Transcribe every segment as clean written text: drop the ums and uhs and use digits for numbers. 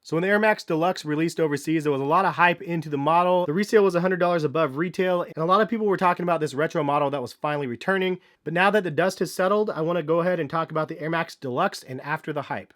So when the Air Max Deluxe released overseas, there was a lot of hype into the model. The resale was $100 above retail, and a lot of people were talking about this retro model that was finally returning. But now that the dust has settled, I want to go ahead and talk about the Air Max Deluxe and after the hype.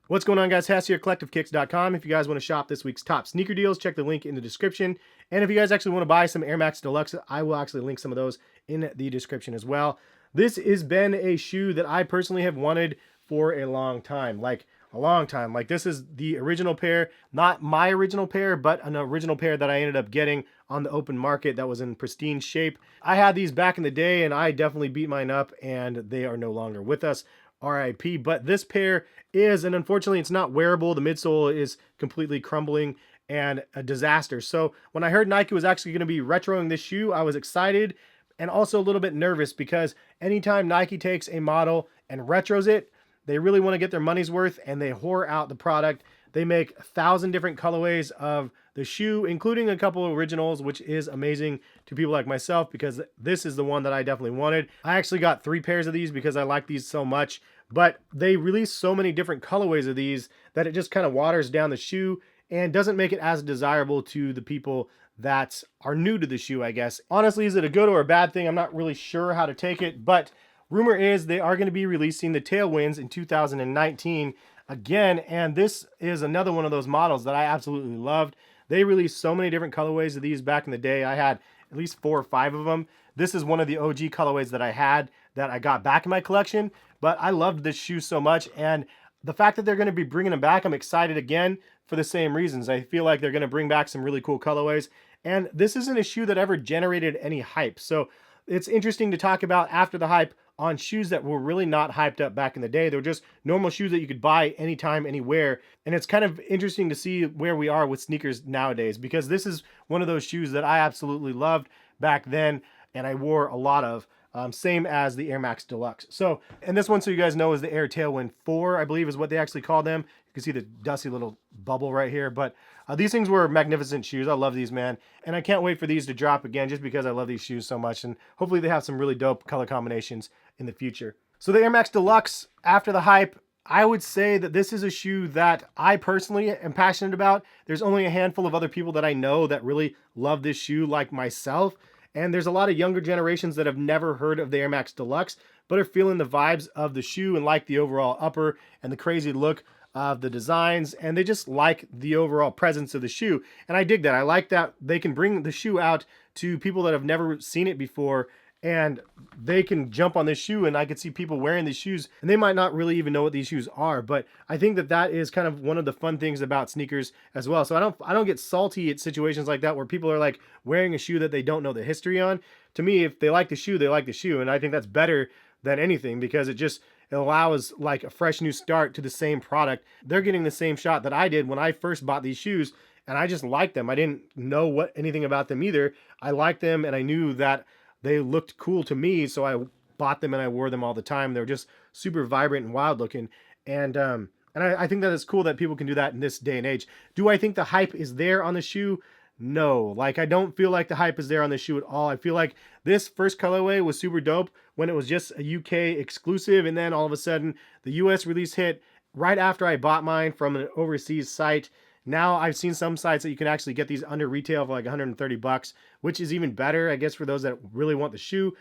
What's going on, guys? Hass here, CollectiveKicks.com. If you guys want to shop this week's top sneaker deals, check the link in the description. And if you guys actually want to buy some Air Max Deluxe, I will actually link some of those in the description as well. This has been a shoe that I personally have wanted for a long time, like a long time. Like, this is the original pair, not my original pair, but an original pair that I ended up getting on the open market that was in pristine shape. I had these back in the day, and I definitely beat mine up, and they are no longer with us. RIP. But this pair is, and unfortunately it's not wearable. The midsole is completely crumbling and a disaster. So when I heard Nike was actually going to be retroing this shoe, I was excited and also a little bit nervous, because anytime Nike takes a model and retros it, they really want to get their money's worth, and they whore out the product. They make 1,000 different colorways of the shoe, including a couple of originals, which is amazing to people like myself, because this is the one that I definitely wanted. I actually got 3 pairs of these because I like these so much, but they release so many different colorways of these that it just kind of waters down the shoe and doesn't make it as desirable to the people that are new to the shoe, I guess. Honestly, is it a good or a bad thing? I'm not really sure how to take it, but rumor is they are going to be releasing the Tailwinds in 2019 again, and this is another one of those models that I absolutely loved. They released so many different colorways of these back in the day. I had at least 4 or 5 of them. This is one of the OG colorways that I had that I got back in my collection, but I loved this shoe so much, and the fact that they're going to be bringing them back, I'm excited again for the same reasons. I feel like they're going to bring back some really cool colorways, and this isn't a shoe that ever generated any hype. So it's interesting to talk about after the hype on shoes that were really not hyped up back in the day. They were just normal shoes that you could buy anytime, anywhere. And it's kind of interesting to see where we are with sneakers nowadays, because this is one of those shoes that I absolutely loved back then, and I wore a lot of. Same as the Air Max Deluxe. So, and this one, so you guys know, is the Air Tailwind 4, I believe is what they actually call them. You can see the dusty little bubble right here. But these things were magnificent shoes. I love these, man. And I can't wait for these to drop again, just because I love these shoes so much. And hopefully they have some really dope color combinations in the future. So the Air Max Deluxe, after the hype, I would say that this is a shoe that I personally am passionate about. There's only a handful of other people that I know that really love this shoe like myself. And there's a lot of younger generations that have never heard of the Air Max Deluxe, but are feeling the vibes of the shoe and like the overall upper and the crazy look of the designs. And they just like the overall presence of the shoe. And I dig that. I like that they can bring the shoe out to people that have never seen it before, and they can jump on this shoe, and I could see people wearing these shoes, and they might not really even know what these shoes are. But I think that that is kind of one of the fun things about sneakers as well. So I don't get salty at situations like that where people are like wearing a shoe that they don't know the history on. To me, if they like the shoe, they like the shoe, and I think that's better than anything, because it allows like a fresh new start to the same product. They're getting the same shot that I did when I first bought these shoes, and I just liked them. I didn't know anything about them either. I liked them, and I knew that they looked cool to me, so I bought them and I wore them all the time. They were just super vibrant and wild looking. And I think that it's cool that people can do that in this day and age. Do I think the hype is there on the shoe? No. Like, I don't feel like the hype is there on the shoe at all. I feel like this first colorway was super dope when it was just a UK exclusive, and then all of a sudden the US release hit right after I bought mine from an overseas site. Now I've seen some sites that you can actually get these under retail for like 130 bucks, which is even better, I guess, for those that really want the shoe.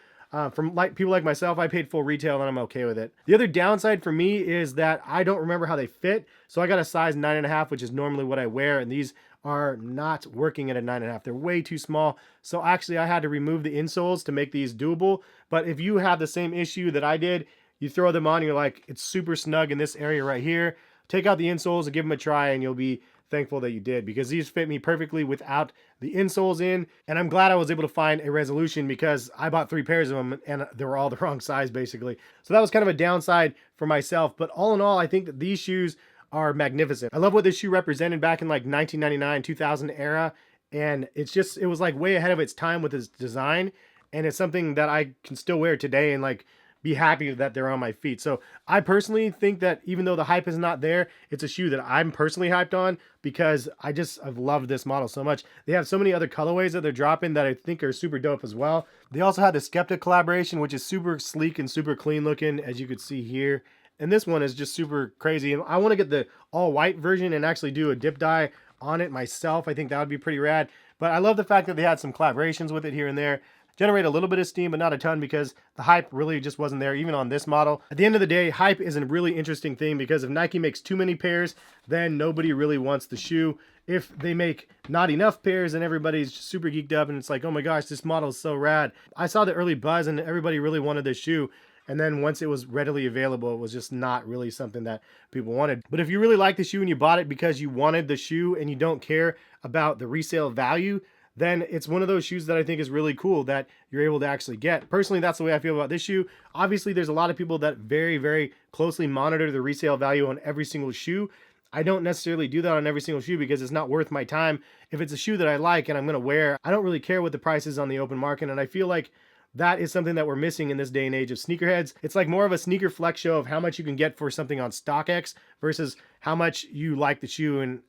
From like people like myself, I paid full retail and I'm okay with it. The other downside for me is that I don't remember how they fit. So I got a size 9.5, which is normally what I wear, and these are not working at a 9.5. They're way too small. So actually I had to remove the insoles to make these doable. But if you have the same issue that I did, you throw them on, you're like, it's super snug in this area right here. Take out the insoles and give them a try, and you'll be thankful that you did, because these fit me perfectly without the insoles in. And I'm glad I was able to find a resolution, because I bought 3 pairs of them and they were all the wrong size basically. So that was kind of a downside for myself. But all in all, I think that these shoes are magnificent. I love what this shoe represented back in like 1999, 2000 era. And it was like way ahead of its time with its design. And it's something that I can still wear today and like be happy that they're on my feet. So I personally think that even though the hype is not there, it's a shoe that I'm personally hyped on because I've loved this model so much. They have so many other colorways that they're dropping that I think are super dope as well. They also had the Skepta collaboration, which is super sleek and super clean looking, as you could see here. And this one is just super crazy. And I want to get the all white version and actually do a dip dye on it myself. I think that would be pretty rad. But I love the fact that they had some collaborations with it here and there. Generate a little bit of steam, but not a ton, because the hype really just wasn't there, even on this model. At the end of the day, hype is a really interesting thing, because if Nike makes too many pairs, then nobody really wants the shoe. If they make not enough pairs, then everybody's super geeked up, and it's like, oh my gosh, this model is so rad. I saw the early buzz, and everybody really wanted this shoe. And then once it was readily available, it was just not really something that people wanted. But if you really like the shoe and you bought it because you wanted the shoe and you don't care about the resale value, then it's one of those shoes that I think is really cool that you're able to actually get. Personally, that's the way I feel about this shoe. Obviously, there's a lot of people that very, very closely monitor the resale value on every single shoe. I don't necessarily do that on every single shoe because it's not worth my time. If it's a shoe that I like and I'm going to wear, I don't really care what the price is on the open market. And I feel like that is something that we're missing in this day and age of sneakerheads. It's like more of a sneaker flex show of how much you can get for something on StockX versus how much you like the shoe and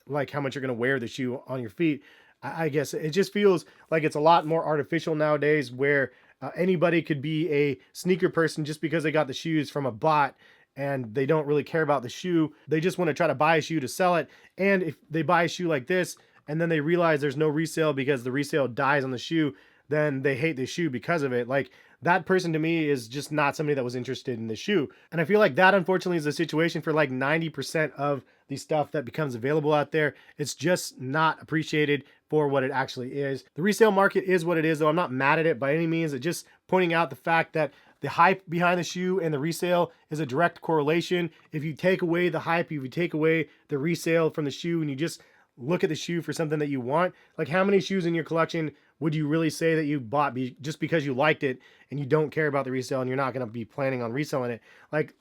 like how much you're going to wear the shoe on your feet. I guess it just feels like it's a lot more artificial nowadays, where anybody could be a sneaker person just because they got the shoes from a bot and they don't really care about the shoe. They just want to try to buy a shoe to sell it. And if they buy a shoe like this and then they realize there's no resale because the resale dies on the shoe, then they hate the shoe because of it. Like, that person to me is just not somebody that was interested in the shoe. And I feel like that, unfortunately, is the situation for like 90% of the stuff that becomes available out there. It's just not appreciated for what it actually is. The resale market is what it is, though. I'm not mad at it by any means. It's just pointing out the fact that the hype behind the shoe and the resale is a direct correlation. If you take away the hype, if you take away the resale from the shoe and you just look at the shoe for something that you want, like, how many shoes in your collection would you really say that you bought just because you liked it and you don't care about the resale and you're not going to be planning on reselling it? Like,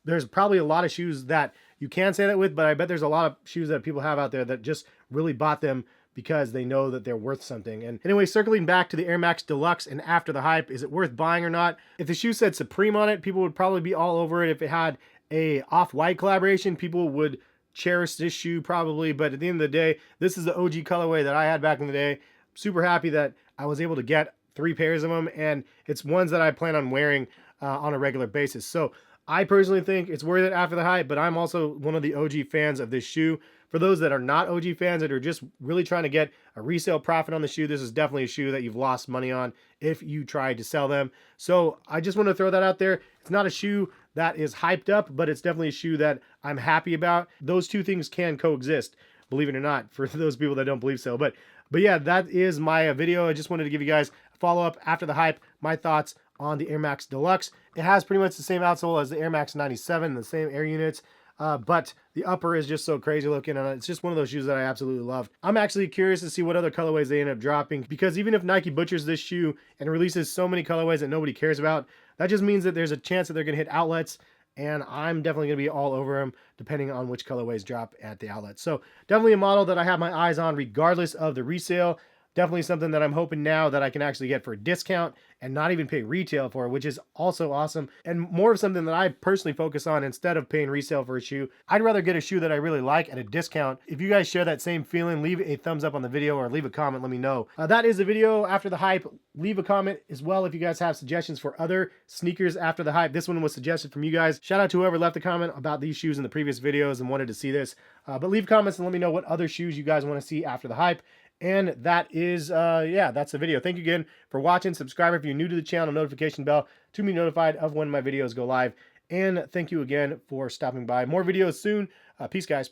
there's probably a lot of shoes that you can say that with, but I bet there's a lot of shoes that people have out there that just really bought them because they know that they're worth something. And anyway, circling back to the Air Max Deluxe and after the hype, is it worth buying or not? If the shoe said Supreme on it, people would probably be all over it. If it had a off-white collaboration, people would cherish this shoe probably. But at the end of the day, this is the OG colorway that I had back in the day. Super happy that I was able to get 3 pairs of them, and it's ones that I plan on wearing on a regular basis. So I personally think it's worth it after the hype, but I'm also one of the OG fans of this shoe. For those that are not OG fans that are just really trying to get a resale profit on the shoe, this is definitely a shoe that you've lost money on if you tried to sell them. So I just want to throw that out there. It's not a shoe that is hyped up, but it's definitely a shoe that I'm happy about. Those two things can coexist, believe it or not, for those people that don't believe so. But yeah, that is my video. I just wanted to give you guys a follow-up after the hype, my thoughts on the Air Max Deluxe. It has pretty much the same outsole as the Air Max 97, the same air units, but the upper is just so crazy looking, and it's just one of those shoes that I absolutely love. I'm actually curious to see what other colorways they end up dropping, because even if Nike butchers this shoe and releases so many colorways that nobody cares about, that just means that there's a chance that they're going to hit outlets, and I'm definitely going to be all over them depending on which colorways drop at the outlet. So definitely a model that I have my eyes on regardless of the resale. Definitely something that I'm hoping now that I can actually get for a discount and not even pay retail for, which is also awesome. And more of something that I personally focus on instead of paying resale for a shoe. I'd rather get a shoe that I really like at a discount. If you guys share that same feeling, leave a thumbs up on the video or leave a comment, let me know. That is the video after the hype. Leave a comment as well if you guys have suggestions for other sneakers after the hype. This one was suggested from you guys. Shout out to whoever left a comment about these shoes in the previous videos and wanted to see this. But leave comments and let me know what other shoes you guys want to see after the hype. And that is, yeah, that's the video. Thank you again for watching. Subscribe if you're new to the channel, notification bell to be notified of when my videos go live. And thank you again for stopping by. More videos soon. Peace, guys.